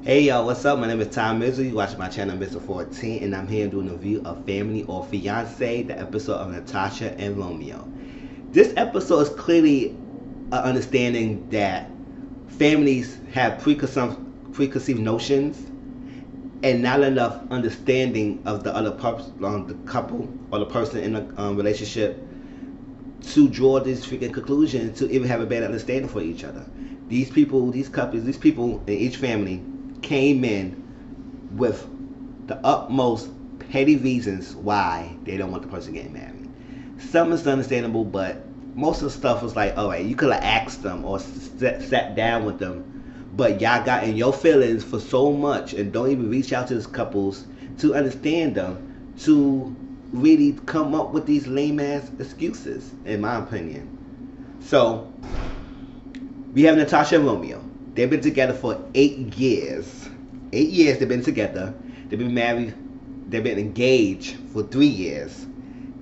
Hey y'all, what's up? My name is Mizzle. You watch my channel Mr. 14, and I'm here doing a review of Family or Fiance, the episode of Natasha and Romeo. This episode is clearly an understanding that families have preconceived notions and not enough understanding of the other the couple or the person in the relationship to draw these freaking conclusions to even have a better understanding for each other. These people, these couples, these people in each family came in with the utmost petty reasons why they don't want the person getting married. Some is understandable, but most of the stuff was like, all right, you could have asked them or sat down with them, but y'all got in your feelings for so much and don't even reach out to these couples to understand them, to really come up with these lame ass excuses, in my opinion. So we have Natasha and Romeo. They've been together for 8 years. 8 years they've been together. They've been married. They've been engaged for 3 years,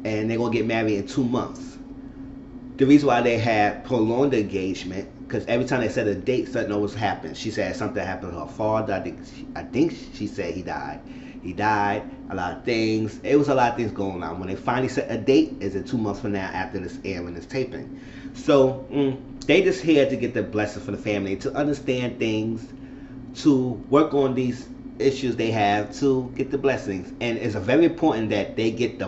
and they're gonna get married in 2 months. The reason why they had prolonged the engagement, because every time they set a date, something always happened. She said something happened to her father. I think she said he died. He died. A lot of things. It was a lot of things going on. When they finally set a date, is in 2 months from now after this airing, this taping. So they just here to get the blessing for the family, to understand things, to work on these issues they have, to get the blessings. And it's very important that they get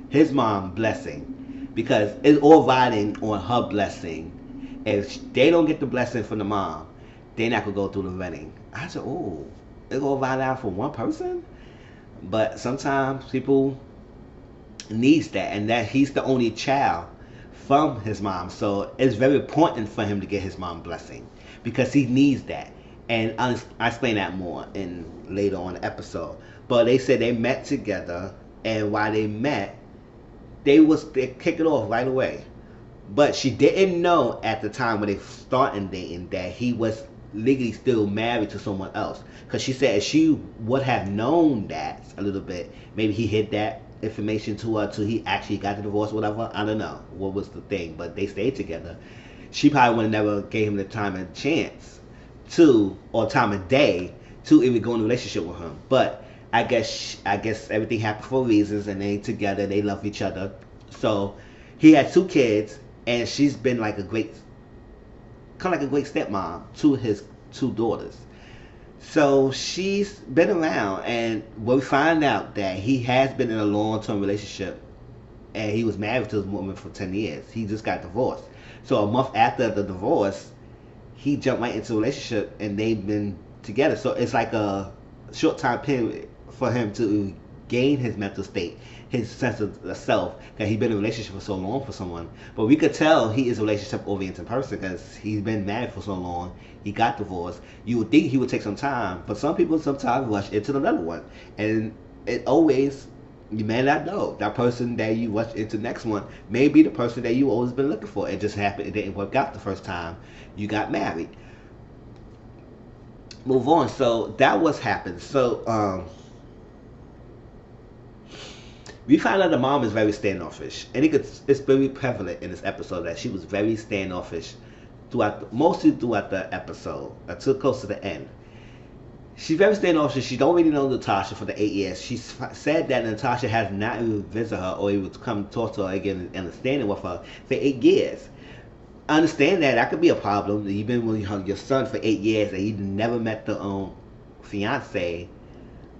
his mom blessing, because it's all riding on her blessing. If they don't get the blessing from the mom, they're not gonna go through the wedding. I said, oh, it's gonna ride out for one person. But sometimes people needs that, and that he's the only child from his mom, so it's very important for him to get his mom blessing, because he needs that. And I explain that more in later on the episode. But they said they met together, and while they met, they kick it off right away. But she didn't know at the time when they started dating that he was legally still married to someone else. Because she said if she would have known that a little bit, maybe he hid that information to her till he actually got the divorce or whatever. I don't know what was the thing, but they stayed together. She probably would have never gave him the time and chance to, or time of day, to even go in a relationship with him. But I guess everything happened for reasons, and they together, they love each other. So he had 2 kids, and she's been like a great, kind of like a great stepmom to his 2 daughters. So she's been around, and we find out that he has been in a long-term relationship, and he was married to this woman for 10 years. He just got divorced. So a month after the divorce, he jumped right into a relationship, and they've been together. So it's like a short time period for him to gain his mental state, his sense of self, that he's been in a relationship for so long for someone. But we could tell he is a relationship oriented person, because he's been married for so long. He got divorced. You would think he would take some time, but some people sometimes rush into another one, and it always, you may not know that person that you rush into the next one may be the person that you always been looking for. It just happened, it didn't work out the first time you got married. Move on. So that was happened. So we find out the mom is very standoffish, and it's very prevalent in this episode that she was very standoffish mostly throughout the episode until close to the end. She's very standoffish. She don't really know Natasha for the 8 years. She said that Natasha has not even visited her or even come talk to her again and understanding with her for 8 years. I understand that could be a problem. You've been with your son for 8 years and you never met the fiance,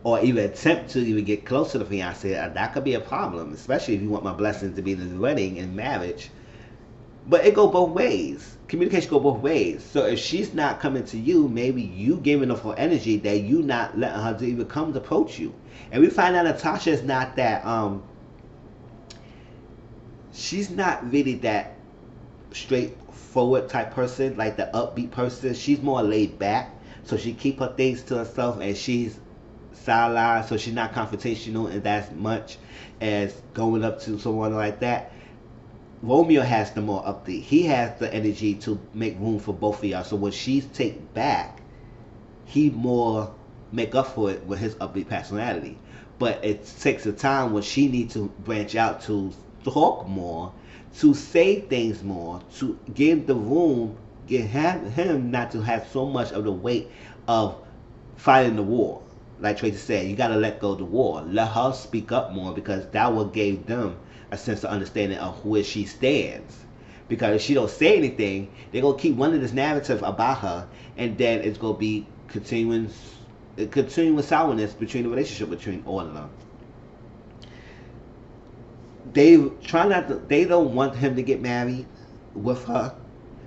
or even attempt to even get close to the fiance. That could be a problem, especially if you want my blessings to be in the wedding and marriage. But it go both ways. Communication go both ways. So if she's not coming to you, maybe you giving her her energy that you not letting her to even come to approach you. And we find out Natasha is not that she's not really that straightforward type person, like the upbeat person. She's more laid back. So she keep her things to herself, and she's sidelined, so she's not confrontational and as much as going up to someone like that. Romeo has the more upbeat. He has the energy to make room for both of y'all. So when she's take back, he more make up for it with his upbeat personality. But it takes a time when she needs to branch out to talk more, to say things more, to give the room, have him not to have so much of the weight of fighting the war. Like Tracy said, you gotta let go of the war. Let her speak up more because that what gave them a sense of understanding of where she stands. Because if she don't say anything, they're gonna keep running this narrative about her, and then it's gonna be continuing sourness between the relationship between all of them. They try not to. They don't want him to get married with her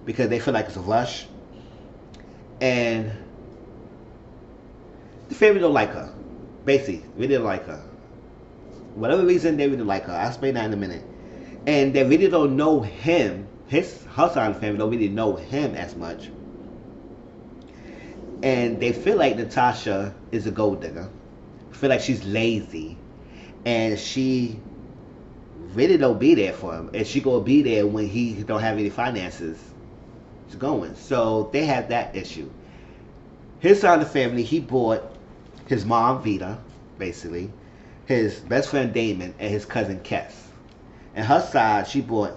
because they feel like it's a rush, and the family don't like her. Basically, really don't like her. Whatever reason, they really like her. I'll explain that in a minute. And they really don't know him. Her side of the family don't really know him as much. And they feel like Natasha is a gold digger. Feel like she's lazy, and she really don't be there for him. And she gonna be there when he don't have any finances going. So they have that issue. His side of the family, he bought his mom Vita, basically, his best friend Damon, and his cousin Kess. And her side, she bought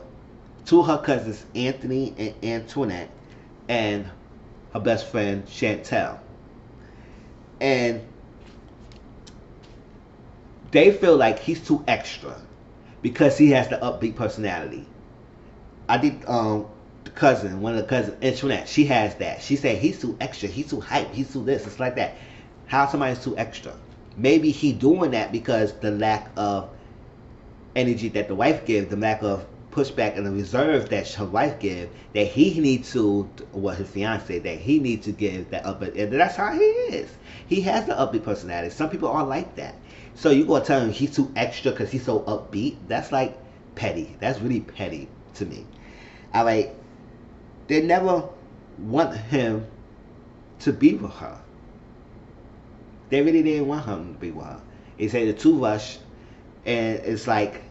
two of her cousins, Anthony and Antoinette, and her best friend Chantel. And they feel like he's too extra because he has the upbeat personality. I think one of the cousins, Antoinette, she has that. She said he's too extra, he's too hype, he's too this, it's like that. How somebody's too extra? Maybe he doing that because the lack of energy that the wife gives, the lack of pushback and the reserve that her wife gives, that he needs to, well, his fiance, that he needs to give that up. And that's how he is. He has the upbeat personality. Some people aren't like that. So you gonna tell him he's too extra because he's so upbeat? That's like petty. That's really petty to me. All right. They never want him to be with her. They really didn't want him to be with her. They say they're too rushed, and it's like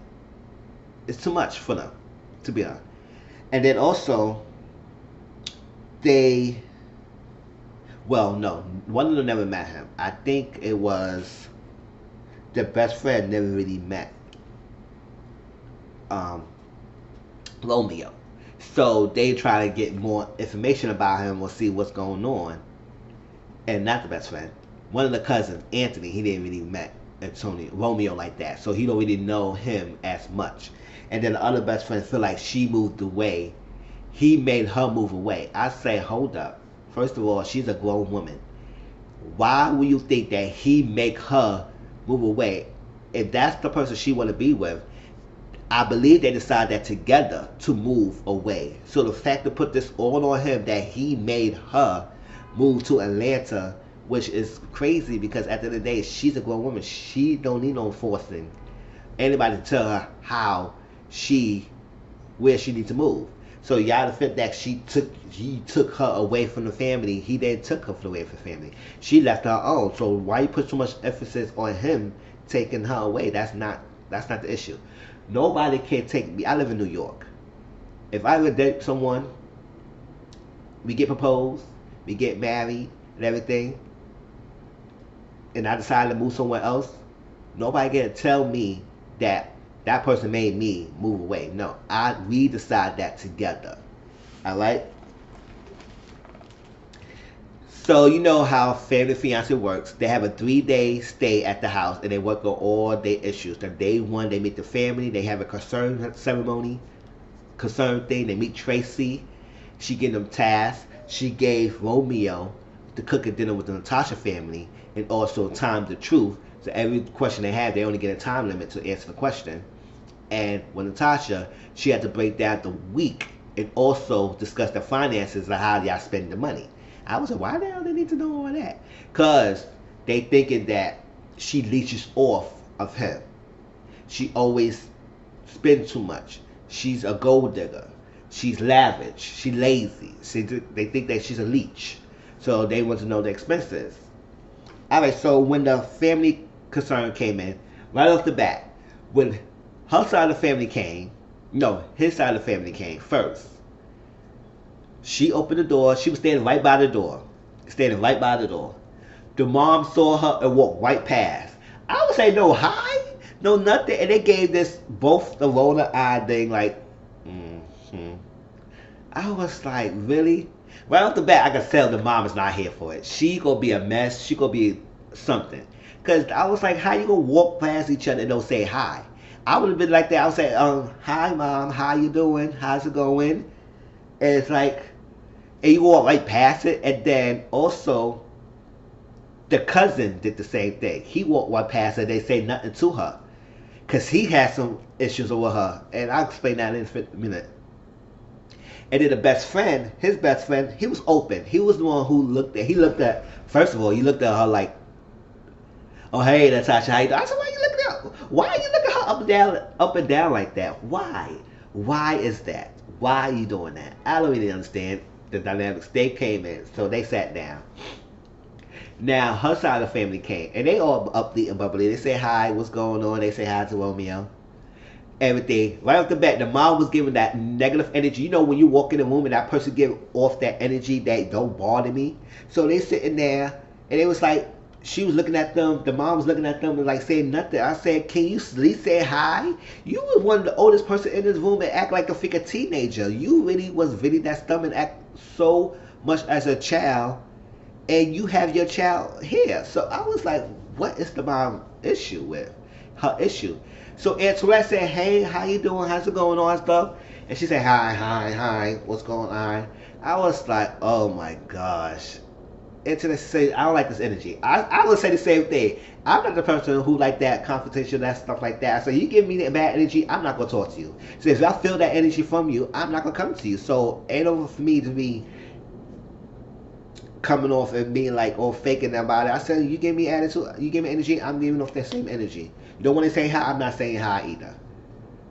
it's too much for them to be honest. And then also no, one of them never met him. I think it was their best friend never really met Romeo. So they try to get more information about him or see what's going on. And not the best friend. One of the cousins, Anthony, he didn't really met Romeo like that. So he don't really know him as much. And then the other best friend feel like she moved away. He made her move away. I say, hold up. First of all, she's a grown woman. Why would you think that he make her move away? If that's the person she want to be with, I believe they decided that together to move away. So the fact to put this all on him that he made her move to Atlanta, which is crazy because at the end of the day, she's a grown woman. She don't need no forcing anybody to tell her where she needs to move. So y'all to fit that he took her away from the family. He then took her away from the family. She left her own. So why you put so much emphasis on him taking her away? That's not the issue. Nobody can take me. I live in New York. If I ever date someone, we get proposed, we get married and everything, and I decide to move somewhere else, nobody can tell me that person made me move away. No, we decide that together. All right. So you know how Family Fiance works. They have a 3-day stay at the house and they work on all their issues. The day one, they meet the family. They have a concern ceremony, concern thing. They meet Tracy. She gave them tasks. She gave Romeo to cook a dinner with the Natasha family and also time the truth. So every question they have, they only get a time limit to answer the question. And with Natasha, she had to break down the week and also discuss the finances and how y'all spend the money. I was like, why the hell they need to know all that? Because they thinking that she leeches off of him. She always spends too much. She's a gold digger. She's lavish. She's lazy. They think that she's a leech. So they want to know the expenses. Alright, so when the family concern came in, right off the bat, when her side of the family came, no, his side of the family came first. She opened the door. She was standing right by the door. The mom saw her and walked right past. I would say no hi, no nothing. And they gave this both the roller eye thing like, I was like, really? Right off the bat, I can tell the mom is not here for it. She gonna be a mess. She gonna be something. Cause I was like, how you gonna walk past each other and don't say hi? I would have been like that. I would say, hi mom, how you doing? How's it going? And it's like, and you walk right past it. And then also, the cousin did the same thing. He walked right past her. They say nothing to her. Cause he had some issues with her. And I'll explain that in a minute. And then the best friend, his best friend, he was open. He was the one who first of all, he looked at her like, oh, hey, Natasha, how you doing? I said, why are you looking at Why are you looking at her up and down like that? Why? Why is that? Why are you doing that? I don't really understand the dynamics. They came in, so they sat down. Now, her side of the family came, and they all upbeat and bubbly. They say hi, what's going on? They say hi to Romeo. Everything. Right off the bat, the mom was giving that negative energy. You know when you walk in the room and that person give off that energy that don't bother me? So they sitting there, and it was like, she was looking at them, the mom was looking at them and like saying nothing. I said, can you at least say hi? You was one of the oldest person in this room and act like a freaking teenager. You really was really that dumb and act so much as a child, and you have your child here. So I was like, what is the mom issue with? Her issue. So Antoinette said, hey, how you doing? How's it going on and stuff? And she said, hi, what's going on? I was like, oh my gosh. Antoinette said, I don't like this energy. I would say the same thing. I'm not the person who like that confrontation, that stuff like that. So you give me that bad energy, I'm not going to talk to you. So if I feel that energy from you, I'm not going to come to you. So ain't over for me to be coming off and being like, oh, faking about it. I said, you give me attitude, you give me energy, I'm giving off that same energy. You don't want to say hi, I'm not saying hi either.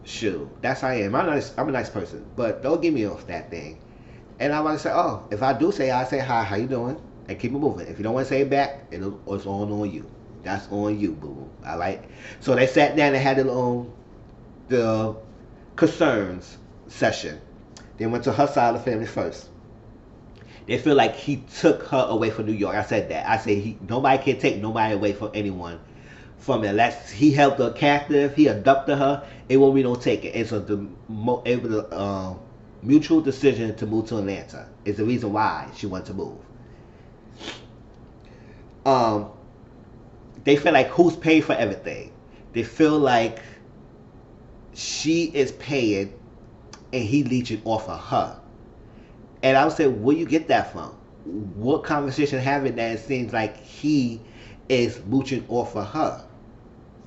Shoot, that's how I am. I'm a nice person, but don't give me off that thing. And I want to say, oh, if I do say hi, I say hi, how you doing? And keep it moving. If you don't want to say it back, it's on you. That's on you, boo boo. All right. So they sat down and had the concerns session. They went to her side of the family first. They feel like he took her away from New York. I said that. I said nobody can take nobody away from anyone from it. He held her captive. He abducted her. It won't be no taking. And so it was a mutual decision to move to Atlanta. Is the reason why she wanted to move. They feel like who's paying for everything. They feel like she is paying and he leeching off of her. And I would say, where you get that from? What conversation having that it seems like he is mooching off of her?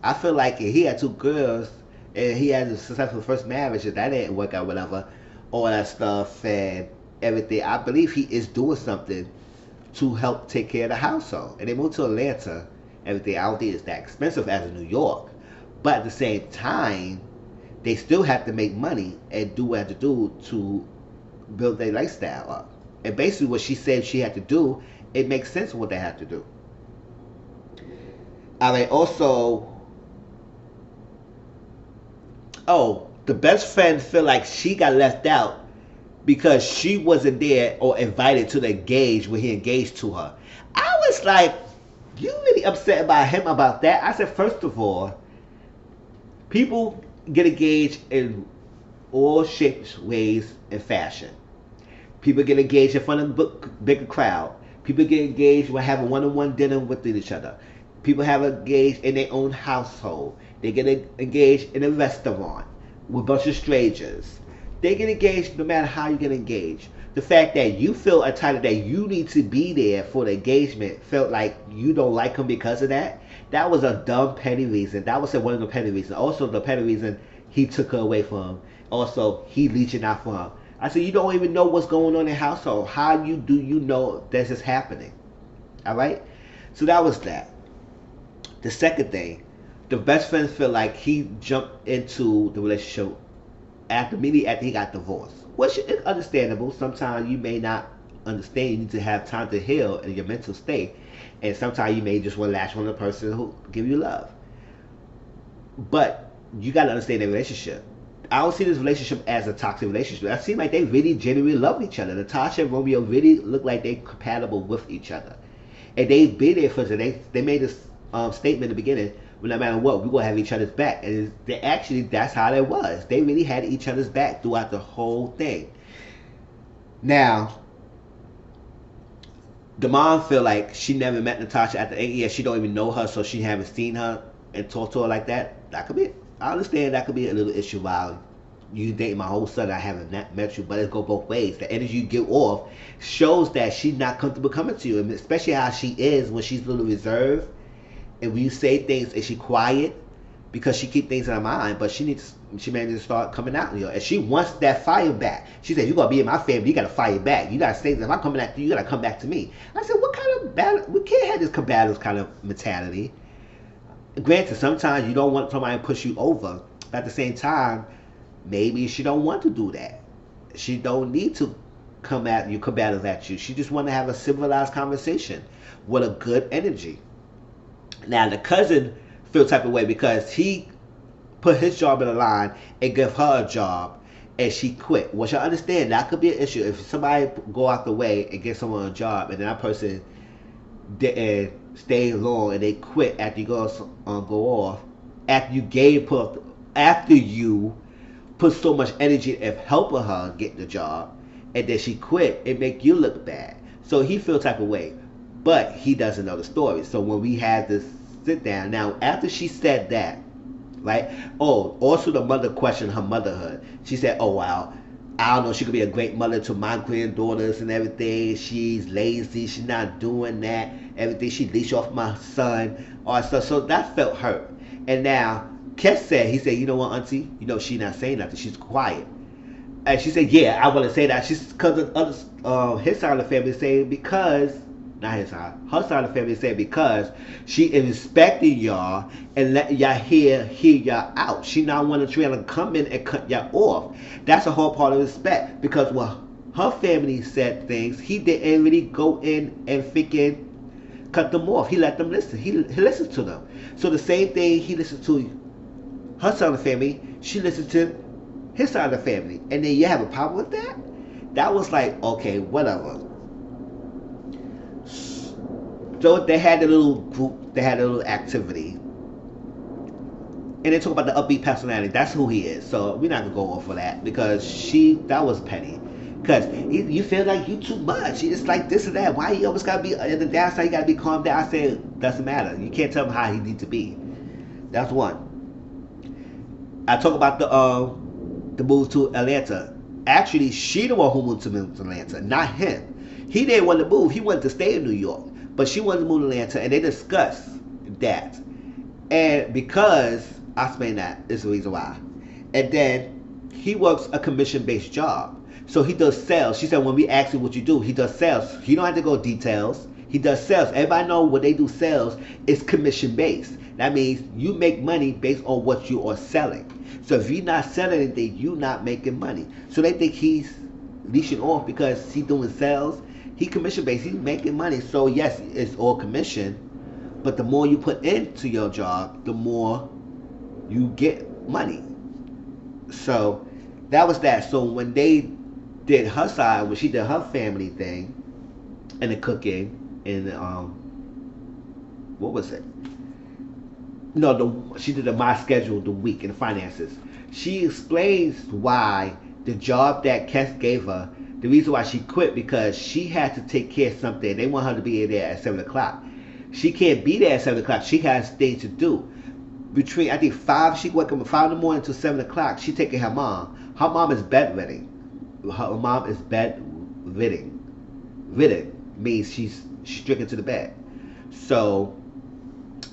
I feel like if he had two girls and he had a successful first marriage and that didn't work out, whatever, all that stuff and everything, I believe he is doing something to help take care of the household. And they moved to Atlanta, everything. I don't think it's that expensive as in New York. But at the same time, they still have to make money and do what they have to do to build their lifestyle up. And basically what she said she had to do, it makes sense what they have to do. I mean, also, the best friend feel like she got left out because she wasn't there or invited to the engage when he engaged to her. I was like, you really upset about him about that? I said, first of all, people get engaged in all shapes, ways, and fashion. People get engaged in front of a bigger crowd. People get engaged when having one-on-one dinner with each other. People have engaged in their own household. They get engaged in a restaurant with a bunch of strangers. They get engaged no matter how you get engaged. The fact that you feel entitled that you need to be there for the engagement, felt like you don't like him because of that, that was a dumb petty reason. That was one of the petty reasons. Also the petty reason he took her away from him. Also he leeching out for her. I said, you don't even know what's going on in the household. How do you know this is happening? Alright? So that was that. The second thing, the best friend feel like he jumped into the relationship immediately after he got divorced. Which is understandable. Sometimes you may not understand. You need to have time to heal in your mental state. And sometimes you may just want to latch on the person who give you love. But you got to understand their relationship. I don't see this relationship as a toxic relationship. I seem like they really genuinely love each other. Natasha and Romeo really look like they're compatible with each other. And they've been there for it. They made this statement in the beginning, well, no matter what, we're going to have each other's back. And that's how it was. They really had each other's back throughout the whole thing. Now, The mom feel like she never met Natasha at the 8 years. She don't even know her, so she haven't seen her and talked to her like that. That could be. I understand that could be a little issue. While you date my whole son, I haven't met you, but it go both ways. The energy you give off shows that she's not comfortable coming to you, and especially how she is when she's a little reserved, and when you say things and she quiet because she keep things in her mind, but she may need to start coming out, and she wants that fire back. She said, "You gonna be in my family? You gotta fire back. You gotta say, if I'm coming after you, you gotta come back to me." I said, "What kind of battle? We can't have this combative kind of mentality." Granted, sometimes you don't want somebody to push you over. But at the same time, maybe she don't want to do that. She don't need to come at you, combative at you. She just want to have a civilized conversation with a good energy. Now the cousin feel type of way because he put his job in the line and give her a job and she quit. Which I understand that could be an issue if somebody go out the way and give someone a job and then that person didn't stay long and they quit after you go off after you put so much energy of helping her get the job and then she quit, it make you look bad. So he feel type of way, but he doesn't know the story. So when we had this sit down, now after she said that, right? Oh, also the mother questioned her motherhood. She said, "Oh wow, I don't know, she could be a great mother to my granddaughters and everything. She's lazy, she's not doing that, everything. She leash off my son, all that stuff." So that felt hurt. And now Kes said, he said, "You know what, Auntie? You know she not saying nothing. She's quiet." And she said, "Yeah, I want to say that." She's because of others, his side of the family saying because. Not his side. Her side of the family said because she is respecting y'all and letting y'all hear y'all out. She not want to try to come in and cut y'all off. That's a whole part of respect. Because when her family said things, he didn't really go in and freaking cut them off. He let them listen. He listened to them. So the same thing he listened to her side of the family, she listened to his side of the family. And then you have a problem with that? That was like, okay, whatever. So they had a little group, they had a little activity. And they talk about the upbeat personality. That's who he is. So we're not going to go off of that because that was petty. Because you feel like you too much. It's like this and that. Why you always got to be, in the downside, you got to be calm down. I said, doesn't matter. You can't tell him how he needs to be. That's one. I talk about the move to Atlanta. Actually, she the one who moved to Atlanta, not him. He didn't want to move. He wanted to stay in New York. But she wanted to move to Atlanta, and they discussed that. And because, I explain that, is the reason why. And then, he works a commission-based job. So he does sales. She said, when we ask him what you do, he does sales. He don't have to go details. He does sales. Everybody know when they do sales, it's commission-based. That means you make money based on what you are selling. So if you're not selling anything, you're not making money. So they think he's leashing off because he's doing sales. He commission based, he's making money. So yes, it's all commission, but the more you put into your job, the more you get money. So that was that. So when they did her side, when she did her family thing and the cooking and what was it? No, she did my schedule, the week, and the finances. She explains why the job that Kes gave her, the reason why she quit, because she had to take care of something. They want her to be there at 7 o'clock. She can't be there at 7 o'clock. She has things to do. Between, I think, 5, she wake up at 5 in the morning to 7 o'clock. She taking her mom. Her mom is bedridden. Her mom is bedridden. Ridden means she's stricken to the bed. So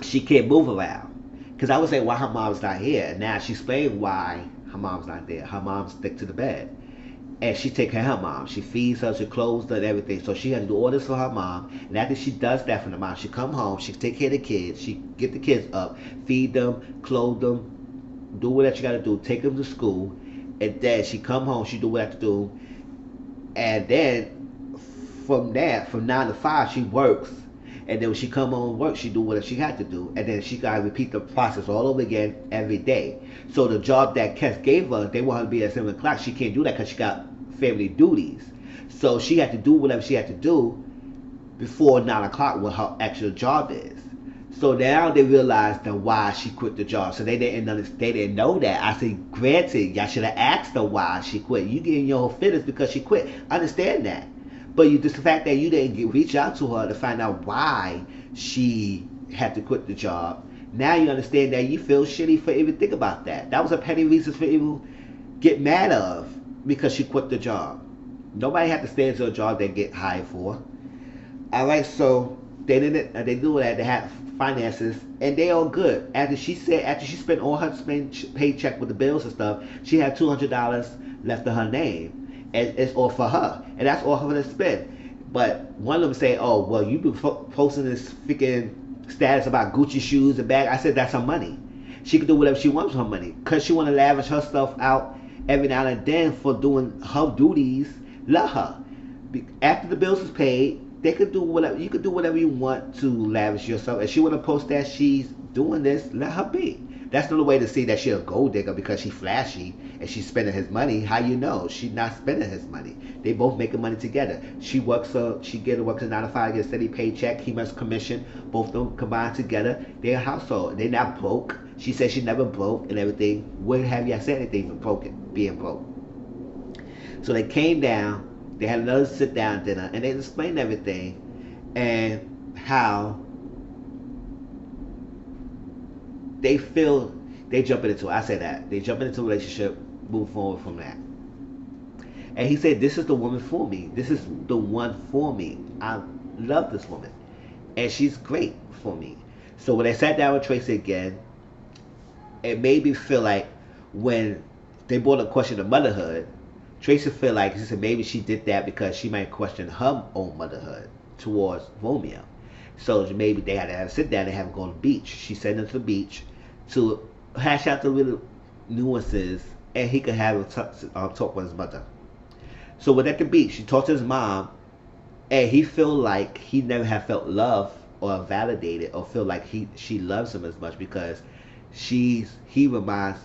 she can't move around. Because I was saying why her mom's not here. And now she explained why her mom's not there. Her mom's stick to the bed. And she take care of her mom. She feeds her, she clothes her and everything. So she has to do all this for her mom. And after she does that for the mom, she come home, she take care of the kids, she get the kids up, feed them, clothe them, do whatever she got to do, take them to school. And then she come home, she do what she have to do. And then from that, from 9 to 5, she works. And then when she come home and work, she do whatever she had to do. And then she got to repeat the process all over again every day. So the job that Kes gave her, they want her to be at 7 o'clock. She can't do that because she got family duties. So she had to do whatever she had to do before 9 o'clock, what her actual job is. So now they realized that why she quit the job. So they didn't know that. I said, granted, y'all should have asked her why she quit. You getting your whole feelings because she quit. I understand that. But just the fact that you didn't reach out to her to find out why she had to quit the job, now you understand that you feel shitty for even think about that. That was a petty reason for even get mad of because she quit the job. Nobody had to stay into a job they get hired for. All right, so they didn't. They do that. They had finances, and they all good. After she spent all her paycheck with the bills and stuff, she had $200 left in her name, and it's all for her, and that's all for her to spend. But one of them say, "Oh, well, you been posting this freaking status about Gucci shoes and bag." I said that's her money. She can do whatever she wants with her money, cause she want to lavish her stuff out every now and then for doing her duties. Let her. After the bills is paid, they could do whatever. You could do whatever you want to lavish yourself. If she want to post that she's doing this, let her be. That's not the way to see that she's a gold digger because she's flashy and she's spending his money. How you know she's not spending his money? They both making money together. She works she works a 9 to 5, get a steady paycheck. He makes commission. Both of them combined together, they're a household. They're not broke. She said she never broke and everything. Where have you said anything for being broke? So they came down. They had another sit down dinner and they explained everything and how they feel they jumping into it. I said that. They jumping into a relationship, move forward from that. And he said, this is the woman for me. This is the one for me. I love this woman. And she's great for me. So when they sat down with Tracy again, it made me feel like when they brought up question of motherhood, Tracy feel like she said maybe she did that because she might question her own motherhood towards Romeo. So maybe they had to have a sit down and have him go to the beach. She sent him to the beach to hash out the little nuances and he could have a talk with his mother. So when at the beach, she talked to his mom and he feel like he never had felt love or validated or feel like she loves him as much because he reminds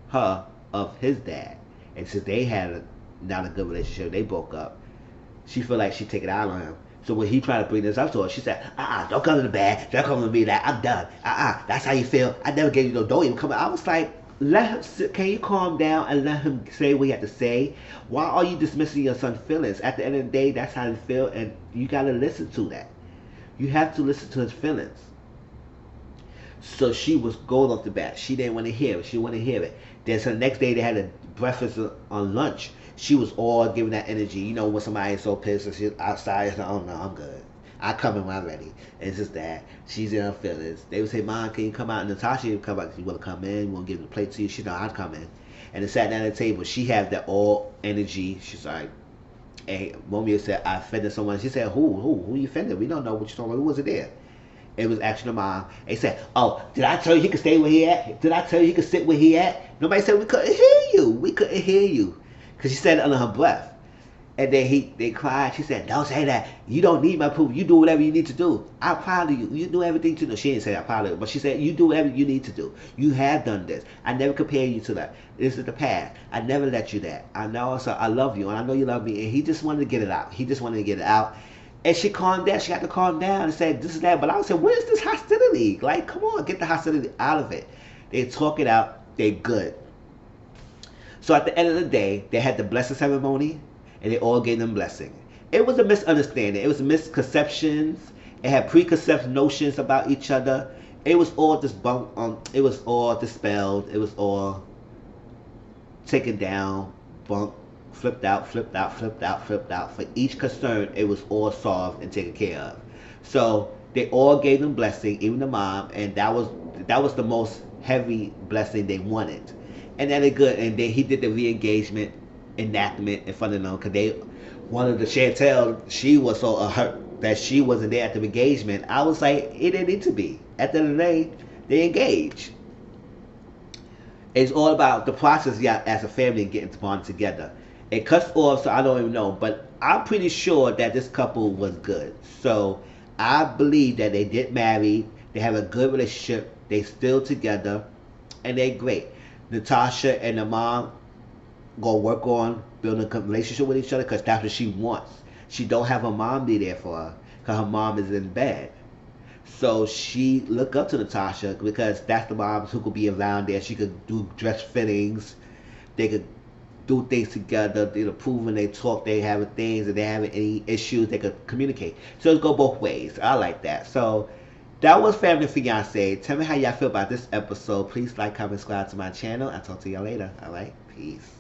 her of his dad. And since they had not a good relationship, they broke up. She feel like she take it out on him. So when he tried to bring this up to her, she said, don't come to the bed. Don't come to me that. I'm done. That's how you feel. I never gave you no, don't even come. I was like, let him sit. Can you calm down and let him say what he had to say? Why are you dismissing your son's feelings? At the end of the day, that's how he feel, and you got to listen to that. You have to listen to his feelings. So she was going off the bat. She didn't want to hear it. She didn't want to hear it. Then so the next day they had a breakfast on lunch. She was all giving that energy. You know when somebody is so pissed and she's outside, she's like, oh no, I'm good. I come in when I'm ready. And it's just that. She's in her feelings. They would say, Mom, can you come out? And Natasha would come out. You want to come in? You want to give the plate to you? She know I'd come in. And they sat down at the table. She had that all energy. She's like, hey, Romeo said, I offended someone. She said, who you offended? We don't know what you're talking about. Who was it there? It was actually the mom. They said, oh, did I tell you he could stay where he at? Did I tell you he could sit where he at? Nobody said we couldn't hear you. We couldn't hear you. Because she said it under her breath. And then they cried. She said, don't say that. You don't need my proof. You do whatever you need to do. I'm proud of you. You do everything to do. She didn't say I'm proud of you. But she said, you do whatever you need to do. You have done this. I never compare you to that. This is the past. I never let you that. I know also I love you. And I know you love me. And he just wanted to get it out. He just wanted to get it out. And she calmed down. She had to calm down and say, this is that. But I said, where's this hostility? Like, come on, get the hostility out of it. They talk it out. They're good. So at the end of the day, they had the blessing ceremony, and they all gave them blessing. It was a misunderstanding. It was misconceptions. It had preconceived notions about each other. It was all it was all dispelled. It was all taken down, bunked, flipped out, flipped out, flipped out, flipped out. For each concern, it was all solved and taken care of. So they all gave them blessing, even the mom, and that was the most heavy blessing they wanted. And then they good, and then he did the re-engagement enactment in front of them because they wanted to Chantel. She was so hurt that she wasn't there at the engagement. I was like, it didn't need to be. At the end of the day, they engaged. It's all about the process, yeah, as a family getting bond together. It cuts off, so I don't even know, but I'm pretty sure that this couple was good. So I believe that they did marry. They have a good relationship. They still together, and they're great. Natasha and the mom go work on building a relationship with each other because that's what she wants. She don't have her mom be there for her because her mom is in bed. So she look up to Natasha because that's the moms who could be around there. She could do dress fittings. They could do things together, they're proving they talk, they having things, and they having any issues, they could communicate. So it's go both ways. I like that. So that was Family Fiance. Tell me how y'all feel about this episode. Please like, comment, subscribe to my channel. I'll talk to y'all later. All right, peace.